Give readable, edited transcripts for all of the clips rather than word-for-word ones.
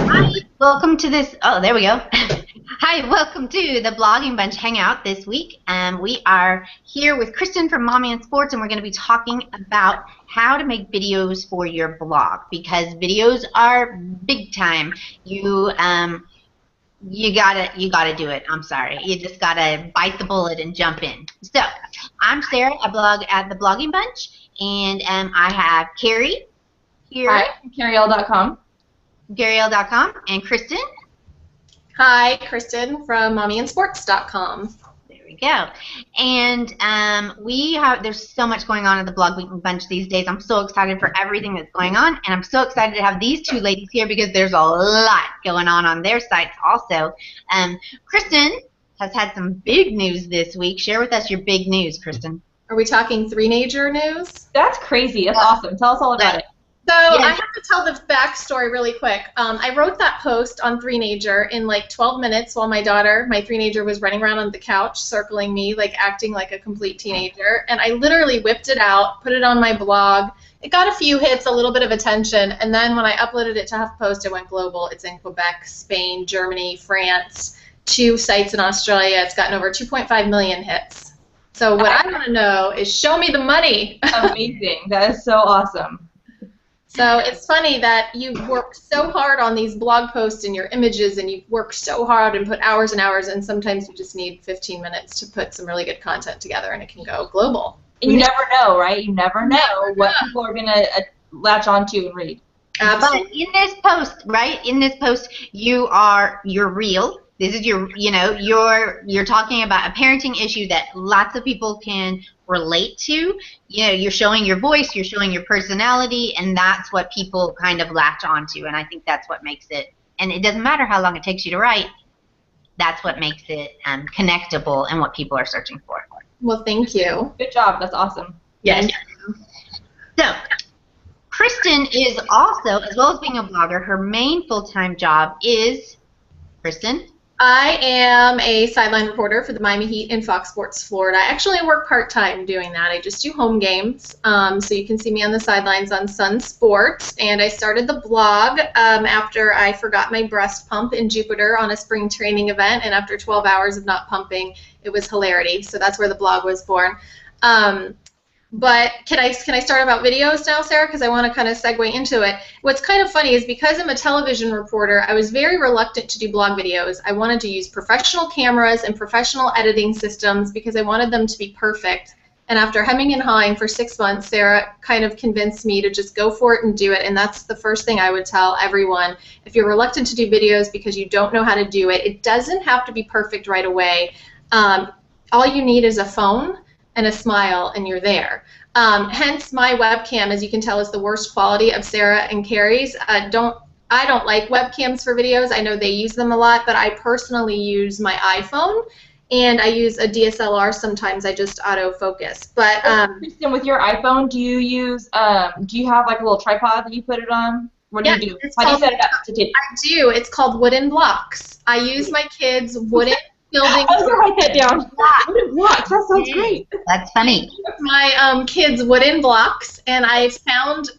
Hi, welcome to this. Oh, there we go. Hi, welcome to the Blogging Bunch Hangout this week. We are here with Kristen from Mommy and Sports, and we're going to be talking about how to make videos for your blog because videos are big time. You gotta do it. I'm sorry. You just gotta bite the bullet and jump in. So, I'm Sarah. I blog at the Blogging Bunch, and I have Carrie here. Hi, carriel.com. Garyelle.com, and Kristen. Hi, Kristen from mommyandsports.com. There we go. And there's so much going on at the Blog Bunch these days. I'm so excited for everything that's going on, and I'm so excited to have these two ladies here because there's a lot going on their sites also. Kristen has had some big news this week. Share with us your big news, Kristen. Are we talking three-nager news? That's crazy. That's awesome. Tell us all about it. So I have to tell the backstory really quick. I wrote that post on three-nager in like 12 minutes while my daughter, my three-nager, was running around on the couch circling me, like acting like a complete teenager. And I literally whipped it out, put it on my blog. It got a few hits, a little bit of attention, and then when I uploaded it to HuffPost, it went global. It's in Quebec, Spain, Germany, France, 2 sites in Australia. It's gotten over 2.5 million hits. So what I want to know is show me the money. Amazing. That is so awesome. So it's funny that you've worked so hard on these blog posts and your images, and you've worked so hard and put hours and hours, and sometimes you just need 15 minutes to put some really good content together, and it can go global. And you never know, right? You never know what people are going to latch onto and read. Absolutely. But in this post, right? In this post, you're real. This is you're talking about a parenting issue that lots of people can relate to. You're showing your voice, you're showing your personality, and that's what people kind of latch onto. And I think that's what makes it. And it doesn't matter how long it takes you to write. That's what makes it connectable and what people are searching for. Well, thank you. Good job. That's awesome. Yes. So, Kristen is also, as well as being a blogger, her main full-time job is, Kristen? I am a sideline reporter for the Miami Heat in Fox Sports Florida. I actually work part-time doing that. I just do home games, so you can see me on the sidelines on Sun Sports. And I started the blog after I forgot my breast pump in Jupiter on a spring training event, and after 12 hours of not pumping, it was hilarity. So that's where the blog was born. But can I start about videos now, Sarah? Because I want to kind of segue into it. What's kind of funny is because I'm a television reporter, I was very reluctant to do blog videos. I wanted to use professional cameras and professional editing systems because I wanted them to be perfect. And after hemming and hawing for 6 months, Sarah kind of convinced me to just go for it and do it. And that's the first thing I would tell everyone. If you're reluctant to do videos because you don't know how to do it, it doesn't have to be perfect right away. All you need is a phone and a smile, and you're there. Hence, my webcam, as you can tell, is the worst quality of Sarah and Carrie's. I don't like webcams for videos. I know they use them a lot, but I personally use my iPhone, and I use a DSLR sometimes. I just autofocus. But Kristen, with your iPhone, do you use? Do you have like a little tripod that you put it on? What do you do? How do you set it up to take? I do. It's called Wooden Blocks. I use my kids' wooden building. I was gonna write that down. Wooden blocks. That sounds great. That's funny. My kids' wooden blocks, and I found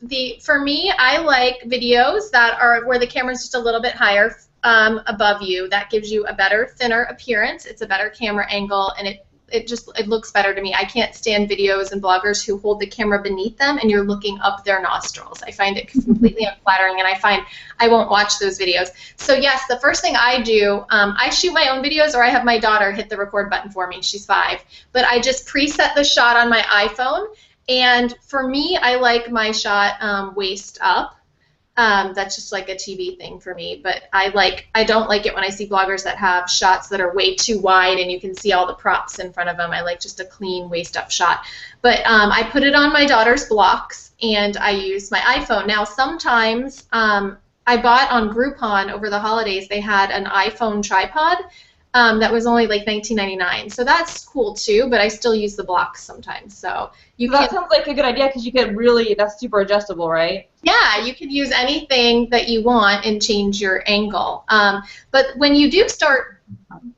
for me, I like videos that are where the camera's just a little bit higher above you. That gives you a better, thinner appearance. It's a better camera angle, and it looks better to me. I can't stand videos and bloggers who hold the camera beneath them and you're looking up their nostrils. I find it completely unflattering, and I find I won't watch those videos. So yes, the first thing I do, I shoot my own videos, or I have my daughter hit the record button for me. She's 5. But I just preset the shot on my iPhone, and for me, I like my shot waist up. That's just like a TV thing for me, but I don't like it when I see bloggers that have shots that are way too wide and you can see all the props in front of them. I like just a clean waist-up shot. But I put it on my daughter's blocks, and I use my iPhone. Now, sometimes I bought on Groupon over the holidays, they had an iPhone tripod that was only like $19.99. So that's cool too, but I still use the blocks sometimes. So that sounds like a good idea because you could really, that's super adjustable, right? Yeah, you can use anything that you want and change your angle. But when you do start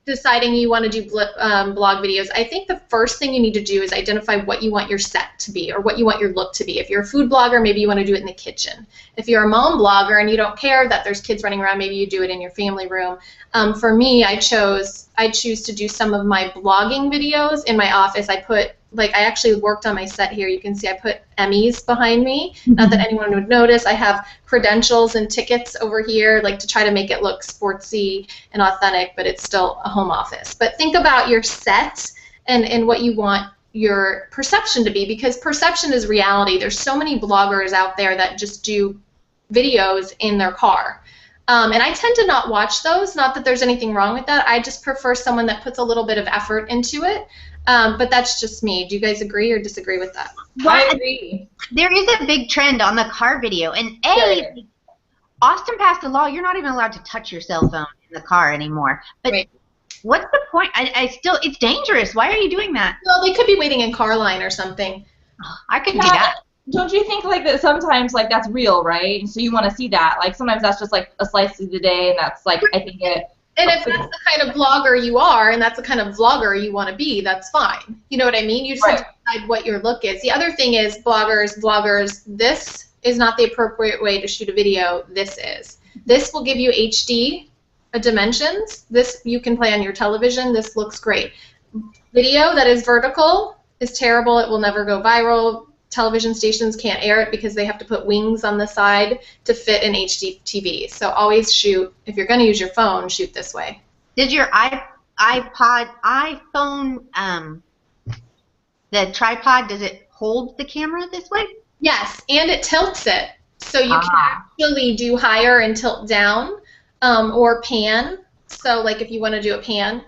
deciding you want to do blog videos, I think the first thing you need to do is identify what you want your set to be or what you want your look to be. If you're a food blogger, maybe you want to do it in the kitchen. If you're a mom blogger and you don't care that there's kids running around, maybe you do it in your family room. For me, I choose to do some of my blogging videos in my office. I actually worked on my set here. You can see I put Emmys behind me. Not that anyone would notice. I have credentials and tickets over here, like to try to make it look sportsy and authentic, but it's still a home office. But think about your set and what you want your perception to be, because perception is reality. There's so many bloggers out there that just do videos in their car. And I tend to not watch those. Not that there's anything wrong with that. I just prefer someone that puts a little bit of effort into it. But that's just me. Do you guys agree or disagree with that? Well, I agree. There is a big trend on the car video. And Austin passed a law. You're not even allowed to touch your cell phone in the car anymore. But right. What's the point? It's dangerous. Why are you doing that? Well, they could be waiting in car line or something. I could do that. Don't you think like that sometimes like that's real, right? And so you want to see that. Like sometimes that's just like a slice of the day, and that's like I think it. And if that's the kind of blogger you are, and that's the kind of vlogger you want to be, that's fine. You know what I mean? You just have to decide what your look is. The other thing is bloggers, this is not the appropriate way to shoot a video. This is. This will give you HD dimensions. This you can play on your television. This looks great. Video that is vertical is terrible. It will never go viral. Television stations can't air it because they have to put wings on the side to fit an HD TV. So always shoot, if you're going to use your phone, shoot this way. Did your iPhone, the tripod, does it hold the camera this way? Yes, and it tilts it. So you can actually do higher and tilt down or pan. So like if you want to do a pan.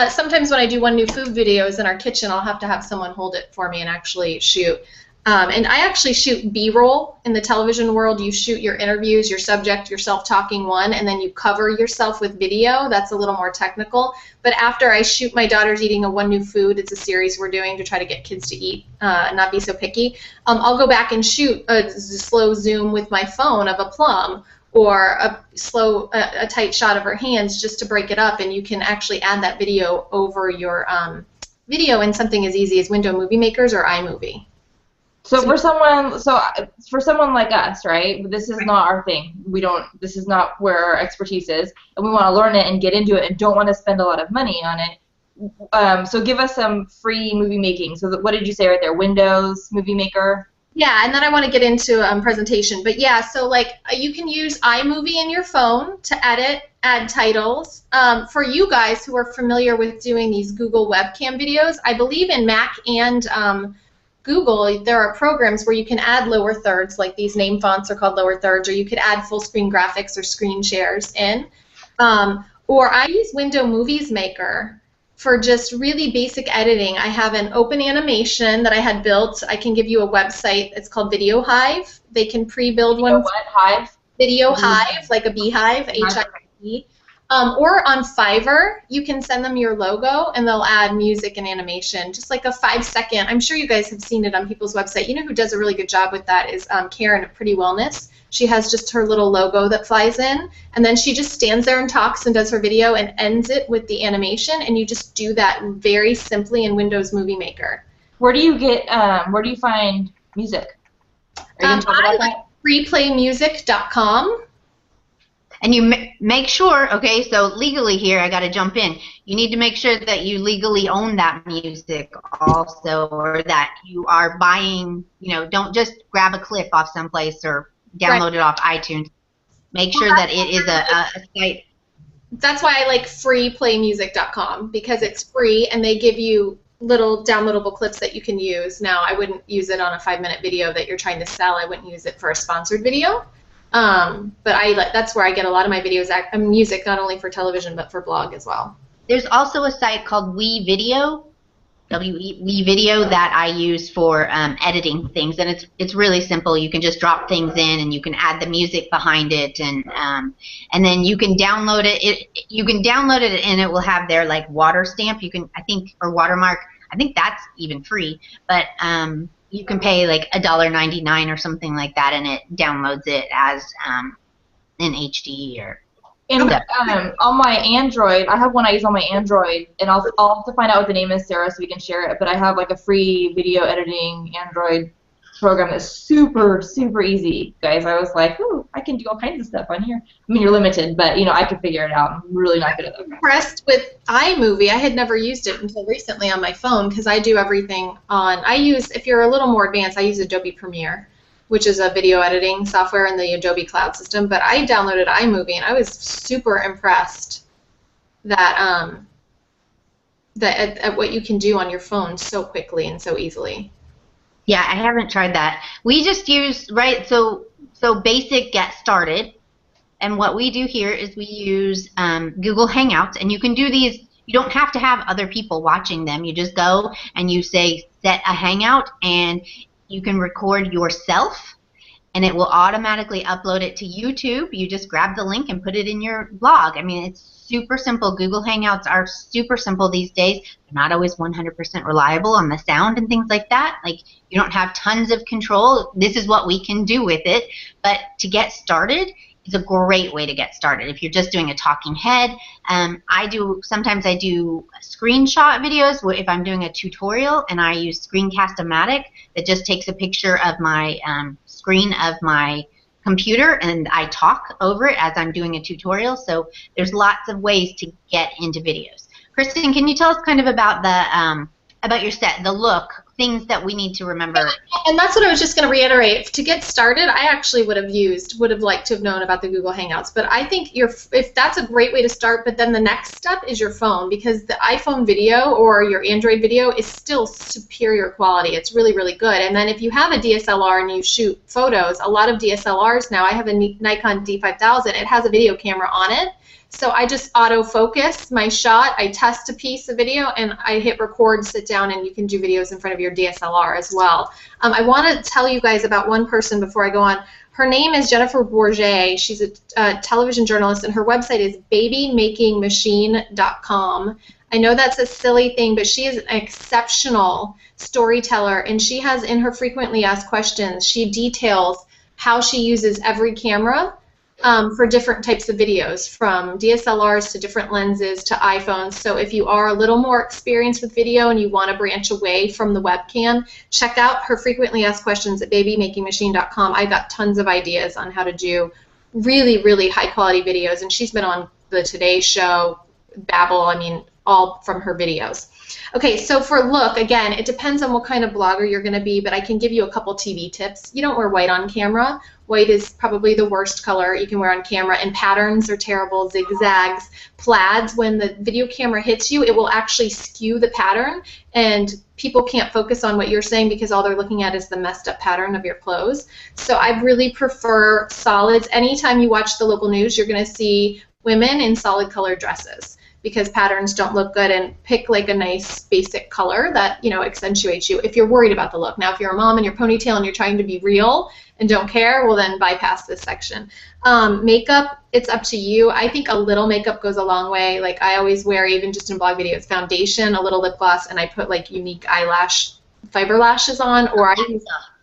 Sometimes when I do One New Food videos in our kitchen, I'll have to have someone hold it for me and actually shoot. And I actually shoot B-roll in the television world. You shoot your interviews, your subject, yourself talking one, and then you cover yourself with video. That's a little more technical. But after I shoot my daughter's eating a One New Food, it's a series we're doing to try to get kids to eat and not be so picky, I'll go back and shoot a slow zoom with my phone of a plum or a tight shot of her hands just to break it up, and you can actually add that video over your video in something as easy as Windows Movie Makers or iMovie. So for someone like us, right? This is not our thing. This is not where our expertise is, and we want to learn it and get into it, and don't want to spend a lot of money on it. So give us some free movie making. So what did you say right there? Windows Movie Maker. Yeah, and then I want to get into presentation. But yeah, so like you can use iMovie in your phone to edit, add titles. For you guys who are familiar with doing these Google webcam videos, I believe in Mac and Google, there are programs where you can add lower thirds, like these name fonts are called lower thirds, or you could add full screen graphics or screen shares in. Or I use Windows Movie Maker for just really basic editing. I have an open animation that I had built. I can give you a website. It's called Video Hive. They can pre-build one. What? Hive? Video Hive, like a beehive, H-I-V. Or on Fiverr, you can send them your logo, and they'll add music and animation, just like a 5-second. I'm sure you guys have seen it on people's website. You know who does a really good job with that is Karen at Pretty Wellness. She has just her little logo that flies in, and then she just stands there and talks and does her video and ends it with the animation, and you just do that very simply in Windows Movie Maker. Where do you find music? Are you going to talk about that? Freeplaymusic.com. And you make sure, okay, so legally here, I got to jump in. You need to make sure that you legally own that music also, or that you are buying, don't just grab a clip off someplace or download it off iTunes. Make sure that it is a site. That's why I like freeplaymusic.com, because it's free and they give you little downloadable clips that you can use. Now, I wouldn't use it on a 5-minute video that you're trying to sell. I wouldn't use it for a sponsored video. But that's where I get a lot of my videos, music, not only for television but for blog as well. There's also a site called WeVideo, WeVideo, that I use for editing things, and it's really simple. You can just drop things in, and you can add the music behind it, and then you can download it. You can download it, and it will have their like water stamp. Or watermark. I think that's even free, but you can pay like $1.99 or something like that, and it downloads it as in HD or And on my Android, I have one I use on my Android, and I'll have to find out what the name is, Sarah, so we can share it. But I have like a free video editing Android program that's super, super easy, guys. I was like, ooh, I can do all kinds of stuff on here. I mean, you're limited, but you know, I could figure it out. I'm really not good at that. I'm impressed with iMovie. I had never used it until recently on my phone because I do everything on. If you're a little more advanced, I use Adobe Premiere, which is a video editing software in the Adobe Cloud system. But I downloaded iMovie, and I was super impressed that at what you can do on your phone so quickly and so easily. Yeah, I haven't tried that. We just use, right, so basic get started. And what we do here is we use Google Hangouts. And you can do these, you don't have to have other people watching them. You just go and you say set a Hangout, and you can record yourself, and it will automatically upload it to YouTube. You just grab the link and put it in your blog. I mean, it's super simple. Google Hangouts are super simple these days. They're not always 100% reliable on the sound and things like that. Like, you don't have tons of control. This is what we can do with it. But to get started, it's a great way to get started. If you're just doing a talking head, sometimes I do screenshot videos if I'm doing a tutorial, and I use Screencast-O-Matic that just takes a picture of my screen of my computer, and I talk over it as I'm doing a tutorial. So there's lots of ways to get into videos. Kristen, can you tell us kind of about your set, the look, things that we need to remember? And that's what I was just going to reiterate. To get started, I actually would have liked to have known about the Google Hangouts. But I think if that's a great way to start, but then the next step is your phone, because the iPhone video or your Android video is still superior quality. It's really, really good. And then if you have a DSLR and you shoot photos, a lot of DSLRs now, I have a Nikon D5000, it has a video camera on it. So I just autofocus my shot, I test a piece of video, and I hit record, sit down, and you can do videos in front of your DSLR as well. I want to tell you guys about one person before I go on. Her name is Jennifer Bourget. She's a television journalist, and her website is babymakingmachine.com. I know that's a silly thing, but she is an exceptional storyteller, and she has in her frequently asked questions, she details how she uses every camera for different types of videos, from DSLRs to different lenses to iPhones. So if you are a little more experienced with video and you want to branch away from the webcam, check out her frequently asked questions at babymakingmachine.com. I got tons of ideas on how to do really, really high quality videos, and she's been on the Today Show, Babel, I mean, all from her videos. Okay, so for look, again, it depends on what kind of blogger you're going to be, but I can give you a couple TV tips. You don't wear white on camera. White is probably the worst color you can wear on camera, and patterns are terrible, zigzags, plaids. When the video camera hits you, it will actually skew the pattern, and people can't focus on what you're saying because all they're looking at is the messed up pattern of your clothes. So I really prefer solids. Anytime you watch the local news, you're going to see women in solid colored dresses, because patterns don't look good, and pick like a nice basic color that, you know, accentuates you if you're worried about the look. Now, if you're a mom and you're ponytail and you're trying to be real and don't care, well then bypass this section. Makeup, it's up to you. I think a little makeup goes a long way. Like, I always wear, even just in blog videos, foundation, a little lip gloss, and I put like unique eyelash fiber lashes on, or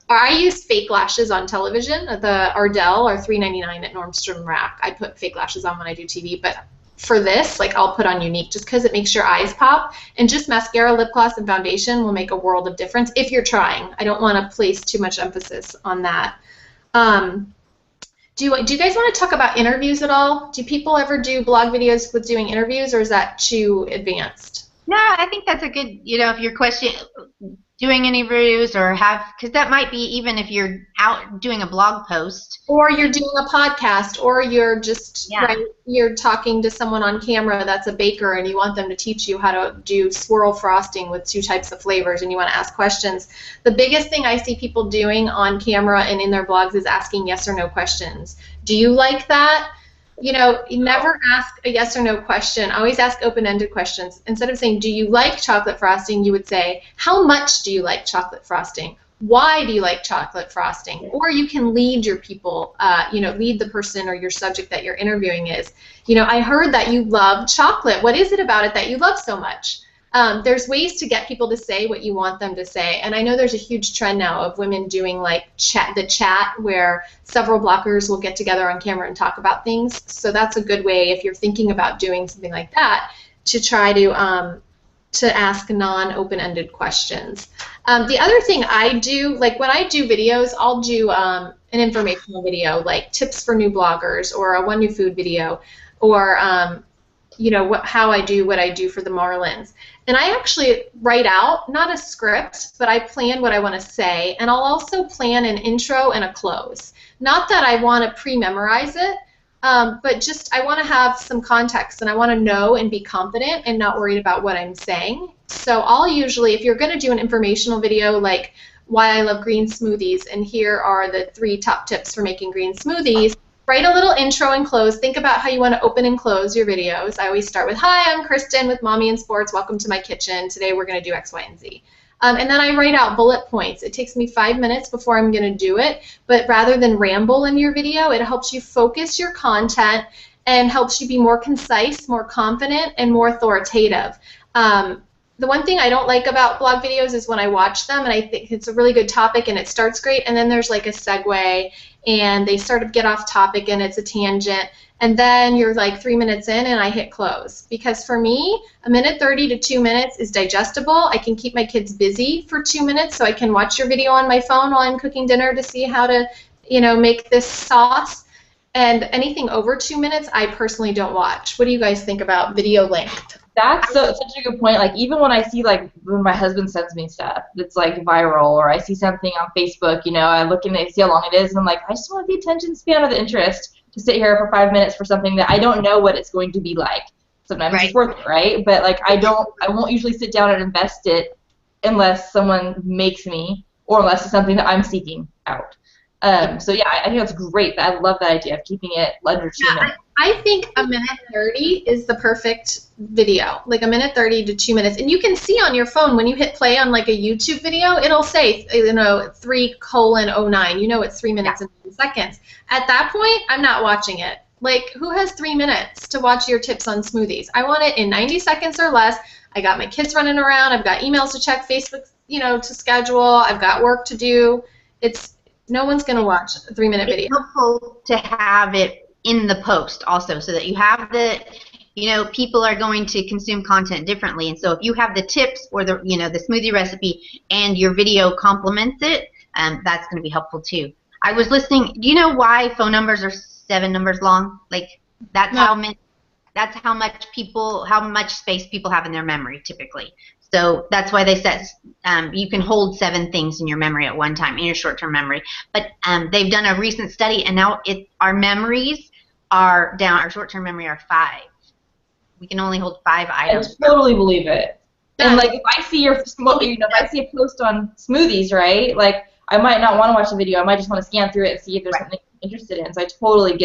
I use fake lashes on television. The Ardell are $3.99 at Nordstrom Rack. I put fake lashes on when I do TV, but for this, like, I'll put on unique just because it makes your eyes pop. And just mascara, lip gloss, and foundation will make a world of difference if you're trying. I don't want to place too much emphasis on that. Do you guys want to talk about interviews at all? Do people ever do blog videos with doing interviews, or is that too advanced? No, I think that's a good, you know, if your question, doing any reviews or have, because that might be even if you're out doing a blog post. Or you're doing a podcast, or you're just, right, you're talking to someone on camera that's a baker and you want them to teach you how to do swirl frosting with 2 types of flavors and you want to ask questions. The biggest thing I see people doing on camera and in their blogs is asking yes or no questions. Do you like that? You know, you never ask a yes or no question. Always ask open-ended questions. Instead of saying, do you like chocolate frosting, you would say, how much do you like chocolate frosting? Why do you like chocolate frosting? Or you can lead your people, you know, lead the person or your subject that you're interviewing is, you know, I heard that you love chocolate. What is it about it that you love so much? There's ways to get people to say what you want them to say, and I know there's a huge trend now of women doing like the chat where several bloggers will get together on camera and talk about things. So that's a good way if you're thinking about doing something like that to try to ask non-open-ended questions. The other thing I do, like when I do videos, I'll do an informational video, like tips for new bloggers, or a one new food video, or how I do what I do for the Marlins. And I actually write out, not a script, but I plan what I want to say, and I'll also plan an intro and a close. Not that I want to pre-memorize it, but just I want to have some context, and I want to know and be confident and not worried about what I'm saying. So I'll usually, if you're going to do an informational video like why I love green smoothies, and here are the 3 top tips for making green smoothies, write a little intro and close. Think about how you want to open and close your videos. I always start with, hi, I'm Kristen with Mommy in Sports. Welcome to my kitchen. Today we're going to do X, Y, and Z. And then I write out bullet points. It takes me 5 minutes before I'm going to do it, but rather than ramble in your video, it helps you focus your content and helps you be more concise, more confident, and more authoritative. The one thing I don't like about blog videos is when I watch them and I think it's a really good topic and it starts great, and then there's like a segue and they sort of get off topic and it's a tangent, and then you're like 3 minutes in and I hit close. Because for me, 1:30 to 2 minutes is digestible. I can keep my kids busy for 2 minutes, so I can watch your video on my phone while I'm cooking dinner to see how to, make this sauce. And anything over 2 minutes, I personally don't watch. What do you guys think about video length? That's such a good point. Like, even when I see, like, when my husband sends me stuff that's, like, viral, or I see something on Facebook, I look and I see how long it is, and I'm like, I just want the attention span or the interest to sit here for 5 minutes for something that I don't know what it's going to be like. Sometimes it's worth it, right? But, like, I won't usually sit down and invest it unless someone makes me, or unless it's something that I'm seeking out. So yeah, I think that's great. I love that idea of keeping it under 2 minutes. I think 1:30 is the perfect video, like 1:30 to 2 minutes. And you can see on your phone when you hit play on like a YouTube video, it'll say 3:09. It's 3 minutes and 10 seconds. At that point, I'm not watching it. Like, who has 3 minutes to watch your tips on smoothies? I want it in 90 seconds or less. I got my kids running around. I've got emails to check, Facebook, to schedule. I've got work to do. No one's going to watch a 3-minute video. It's helpful to have it in the post also, so that you have people are going to consume content differently. And so if you have the tips or the smoothie recipe and your video complements it, that's going to be helpful too. I was listening. Do you know why phone numbers are 7 numbers long? Like, that's how much space people have in their memory typically. So that's why they said you can hold 7 things in your memory at one time, in your short-term memory. But they've done a recent study, and now our memories are down. Our short-term memory are 5. We can only hold 5 items. I totally believe it. And like, if I see if I see a post on smoothies, right? Like, I might not want to watch the video. I might just want to scan through it and see if there's something I'm interested in. So I totally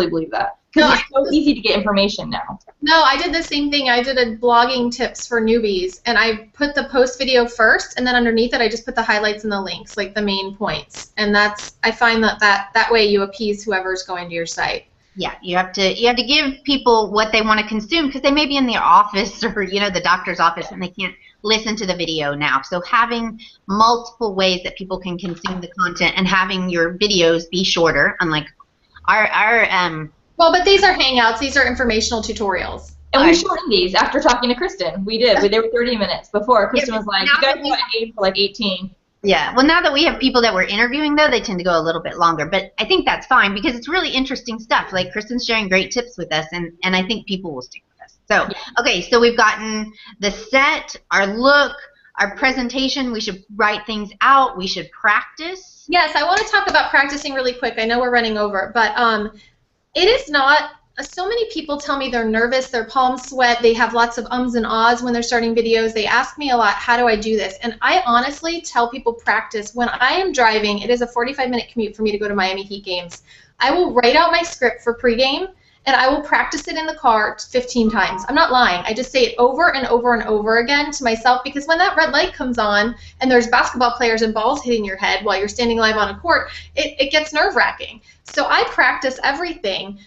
believe that. Because it's so easy to get information now. No, I did the same thing. I did a blogging tips for newbies, and I put the post video first, and then underneath it I just put the highlights and the links, like the main points. And I find that way you appease whoever's going to your site. Yeah, you have to give people what they want to consume, because they may be in their office or the doctor's office and they can't listen to the video now. So having multiple ways that people can consume the content, and having your videos be shorter, unlike our well, but these are Hangouts. These are informational tutorials. And we shortened these after talking to Kristen. We did. They were 30 minutes before. Kristen was like, you guys want to aim for like 18. Yeah. Well, now that we have people that we're interviewing, though, they tend to go a little bit longer. But I think that's fine, because it's really interesting stuff. Like, Kristen's sharing great tips with us, and I think people will stick with us. So, okay, so we've gotten the set, our look, our presentation. We should write things out. We should practice. Yes, I want to talk about practicing really quick. I know we're running over, but it is not. So many people tell me they're nervous, their palms sweat, they have lots of ums and ahs when they're starting videos. They ask me a lot, how do I do this? And I honestly tell people practice. When I am driving, it is a 45-minute commute for me to go to Miami Heat games. I will write out my script for pregame, and I will practice it in the car 15 times. I'm not lying. I just say it over and over and over again to myself, because when that red light comes on and there's basketball players and balls hitting your head while you're standing live on a court, it gets nerve-wracking. So I practice everything.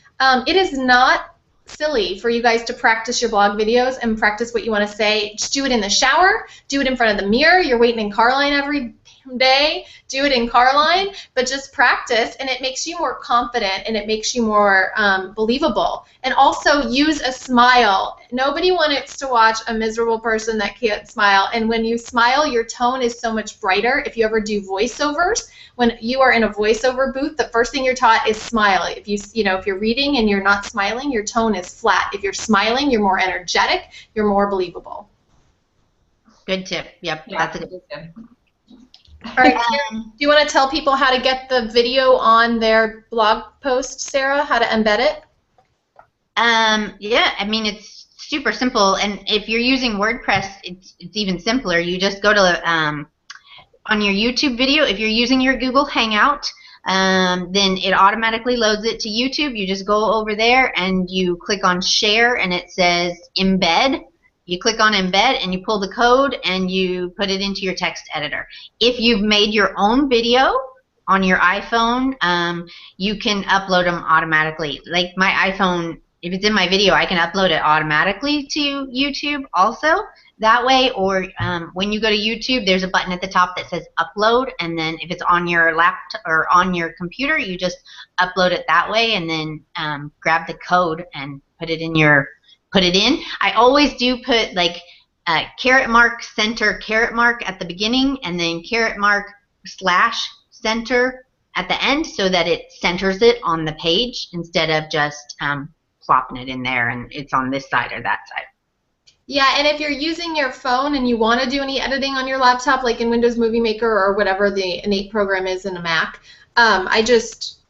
It is not silly for you guys to practice your blog videos and practice what you want to say. Just do it in the shower, do it in front of the mirror. You're waiting in car line every day, do it in car line, but just practice, and it makes you more confident and it makes you more believable. And also use a smile. Nobody wants to watch a miserable person that can't smile, and when you smile, your tone is so much brighter. If you ever do voiceovers, when you are in a voiceover booth, the first thing you're taught is smile. If if you're reading and you're not smiling, your tone is flat. If you're smiling, you're more energetic, you're more believable. Good tip. Yep, Yeah, that's a good tip. All right, do you want to tell people how to get the video on their blog post, Sarah? How to embed it? Yeah, I mean, it's super simple, and if you're using WordPress, it's even simpler. You just go to on your YouTube video. If you're using your Google Hangout, then it automatically loads it to YouTube. You just go over there and you click on Share, and it says Embed. You click on Embed and you pull the code and you put it into your text editor. If you've made your own video on your iPhone, you can upload them automatically. Like my iPhone, if it's in my video, I can upload it automatically to YouTube also that way. Or when you go to YouTube, there's a button at the top that says Upload, and then if it's on your laptop or on your computer, you just upload it that way, and then grab the code and put it in your I always do put like caret mark center caret mark at the beginning, and then caret mark / center at the end, so that it centers it on the page instead of just plopping it in there and it's on this side or that side. Yeah, and if you're using your phone and you want to do any editing on your laptop, like in Windows Movie Maker or whatever the innate program is in a Mac, I just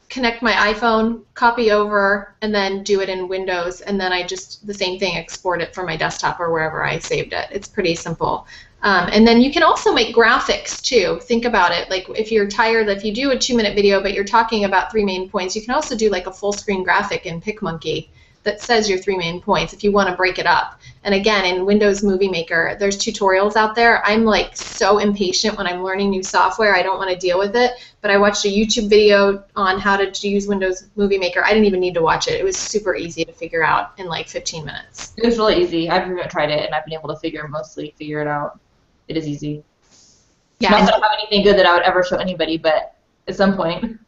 connect my iPhone, copy over, and then do it in Windows, and then I just, the same thing, export it from my desktop or wherever I saved it. It's pretty simple. And then you can also make graphics too. Think about it. Like if you're tired, if you do a 2-minute video but you're talking about 3 main points, you can also do like a full screen graphic in PicMonkey that says your 3 main points if you want to break it up. And again, in Windows Movie Maker, there's tutorials out there. I'm like so impatient when I'm learning new software. I don't want to deal with it. But I watched a YouTube video on how to use Windows Movie Maker. I didn't even need to watch it. It was super easy to figure out in like 15 minutes. It was really easy. I've tried it, and I've been able to mostly figure it out. It is easy. Yeah. Not that I don't have anything good that I would ever show anybody, but at some point.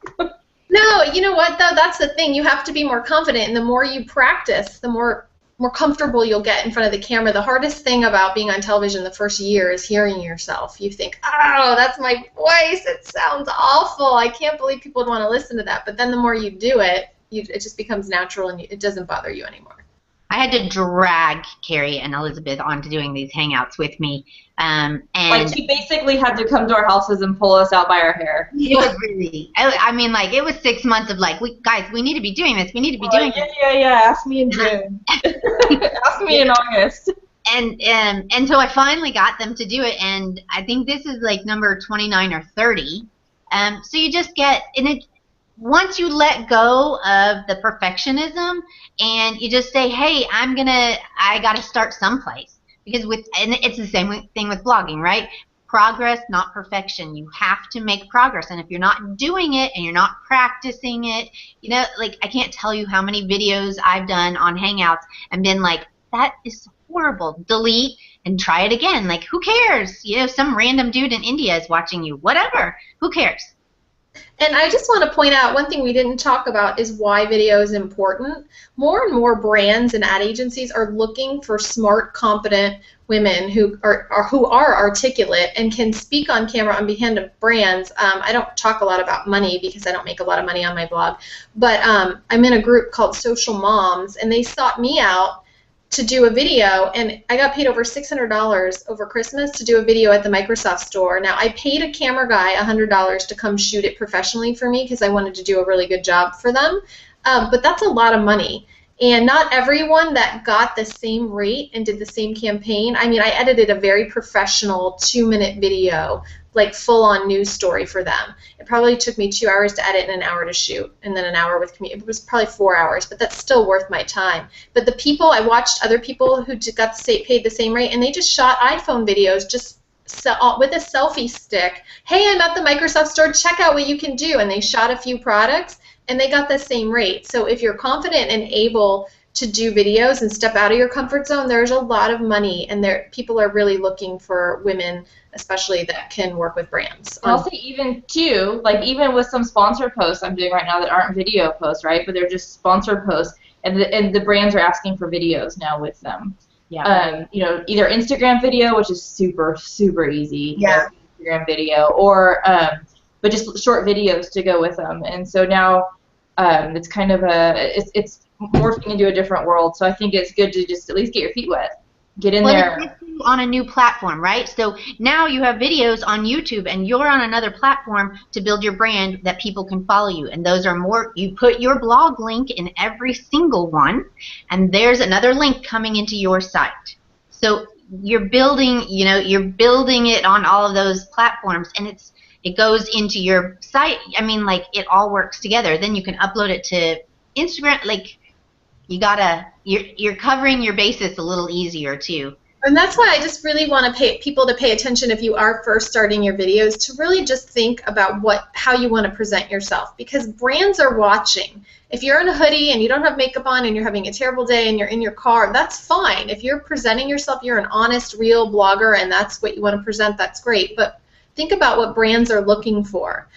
No, you know what though? That's the thing. You have to be more confident, and the more you practice, the more comfortable you'll get in front of the camera. The hardest thing about being on television the first year is hearing yourself. You think, oh, that's my voice. It sounds awful. I can't believe people would want to listen to that. But then the more you do it, it just becomes natural, and it doesn't bother you anymore. I had to drag Carrie and Elizabeth onto doing these hangouts with me. And like she basically had to come to our houses and pull us out by our hair. It was really, I mean, like it was 6 months of like, guys, we need to be doing this. We need to be doing this. Yeah. Ask me in June. Ask me in August. And so I finally got them to do it, and I think this is like number 29 or 30. So you just get, and it, once you let go of the perfectionism and you just say, hey, I got to start someplace. Because and it's the same thing with blogging, right? Progress, not perfection. You have to make progress. And if you're not doing it and you're not practicing it, like I can't tell you how many videos I've done on Hangouts and been like, that is horrible. Delete and try it again. Like, who cares? Some random dude in India is watching you. Whatever. Who cares? And I just want to point out one thing we didn't talk about is why video is important. More and more brands and ad agencies are looking for smart, competent women who are articulate and can speak on camera on behalf of brands. I don't talk a lot about money because I don't make a lot of money on my blog, but I'm in a group called Social Moms, and they sought me out to do a video, and I got paid over $600 over Christmas to do a video at the Microsoft store. Now, I paid a camera guy $100 to come shoot it professionally for me because I wanted to do a really good job for them, but that's a lot of money. And not everyone that got the same rate and did the same campaign. I mean, I edited a very professional 2-minute video, like full-on news story for them. It probably took me 2 hours to edit and an hour to shoot, and then an hour with community. It was probably 4 hours, but that's still worth my time. But the people, I watched other people who got paid the same rate, and they just shot iPhone videos just with a selfie stick. Hey, I'm at the Microsoft store. Check out what you can do. And they shot a few products. and they got the same rate. So if you're confident and able to do videos and step out of your comfort zone, there's a lot of money, and people are really looking for women, especially that can work with brands. And I'll say even too, like even with some sponsored posts I'm doing right now that aren't video posts, right? But they're just sponsored posts, and the brands are asking for videos now with them. Yeah. You know, either Instagram video, which is super easy. Yeah. You know, Instagram video, or but just short videos to go with them. And so now it's kind of it's morphing into a different world. So I think it's good to just at least get your feet wet. Get in there. It's on a new platform, right? So now you have videos on YouTube, and you're on another platform to build your brand that people can follow you. And those are more, you put your blog link in every single one, and there's another link coming into your site. So you're building, you know, you're building it on all of those platforms, and it goes into your site. I mean, like, it all works together. Then you can upload it to Instagram. Like, you're covering your bases a little easier too. And that's why I just really want people to pay attention if you are first starting your videos, to really just think about how you want to present yourself, because brands are watching. If you're in a hoodie and you don't have makeup on and you're having a terrible day and you're in your car, that's fine. If you're presenting yourself, you're an honest, real blogger, and that's what you want to present, that's great. But think about what brands are looking for.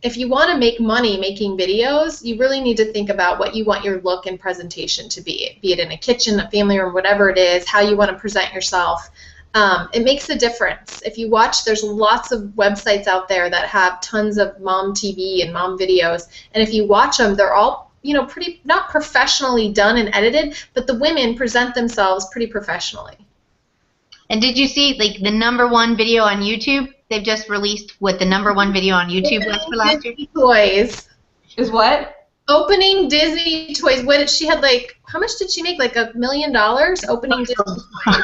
If you want to make money making videos, you really need to think about what you want your look and presentation to be it in a kitchen, a family room, whatever it is, how you want to present yourself. It makes a difference. If you watch, there's lots of websites out there that have tons of mom TV and mom videos, and if you watch them, they're all, you know, pretty, not professionally done and edited, but the women present themselves pretty professionally. And did you see, like, the #1 video on YouTube? They've just released what the #1 video on YouTube was for last year. Toys. Is what? Opening Disney toys. What did she had, like? How much did she make? Like $1 million opening Disney toys.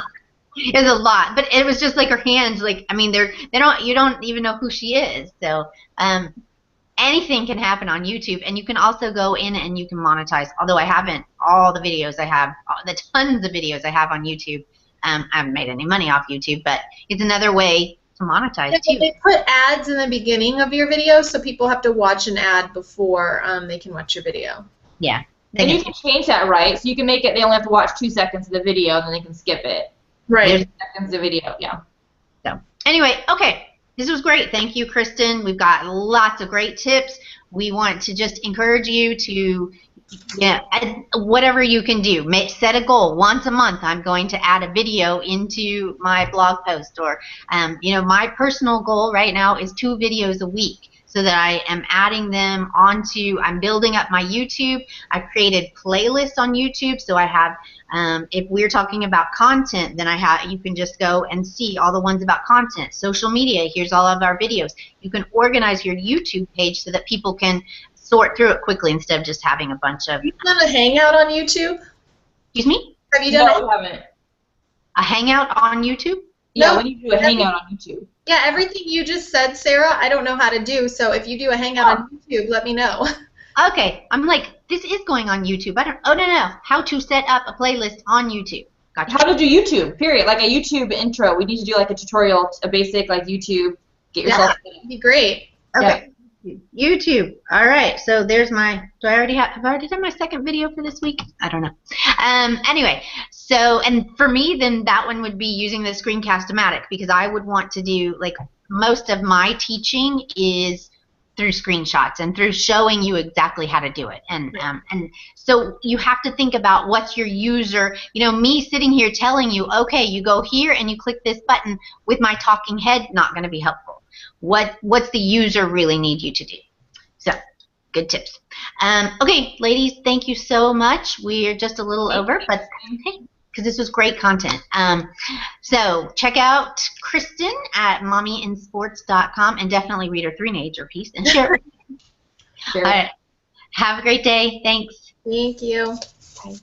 It was a lot, but it was just like her hands. Like, I mean, you don't even know who she is. So anything can happen on YouTube, and you can also go in and you can monetize. Although I haven't all the videos I have, the tons of videos I have on YouTube. I haven't made any money off YouTube, but it's another way to monetize too. They put ads in the beginning of your video, so people have to watch an ad before they can watch your video. Yeah. And you can change that, right? So you can make it, they only have to watch 2 seconds of the video, and then they can skip it. Right. 2 seconds of video, yeah. So anyway, okay. This was great. Thank you, Kristen. We've got lots of great tips. We want to just encourage you to, whatever you can do. Set a goal. Once a month, I'm going to add a video into my blog post. Or, my personal goal right now is 2 videos a week, so that I am adding them onto, I'm building up my YouTube. I've created playlists on YouTube, so I have, if we're talking about content, then you can just go and see all the ones about content. Social media, here's all of our videos. You can organize your YouTube page so that people can sort through it quickly instead of just having a bunch of... Have you done a hangout on YouTube? Excuse me? Have you done No, I haven't. A hangout on YouTube? Yeah, No. when you do a hangout on YouTube. Yeah, everything you just said, Sarah, I don't know how to do, so if you do a hangout on YouTube, let me know. Okay, I'm like, this is going on YouTube. No. How to set up a playlist on YouTube. Gotcha. How to do YouTube, period. Like a YouTube intro. We need to do like a tutorial, a basic like YouTube, get yourself set up. That'd be great. Okay. Yeah. YouTube. All right. So there's my. Have I already done my second video for this week? I don't know. Anyway. So, and for me, then that one would be using the Screencast-O-Matic, because I would want to do, like, most of my teaching is through screenshots and through showing you exactly how to do it. And so you have to think about what's your user. Me sitting here telling you, okay, you go here and you click this button with my talking head, not going to be helpful. What's the user really need you to do? So, good tips. Okay, ladies, thank you so much. We're just a little over, but okay, because this was great content. So check out Kristen at mommyinsports.com, and definitely read her 3-nature piece and share it. Sure. All right. Have a great day. Thanks. Thank you. Bye.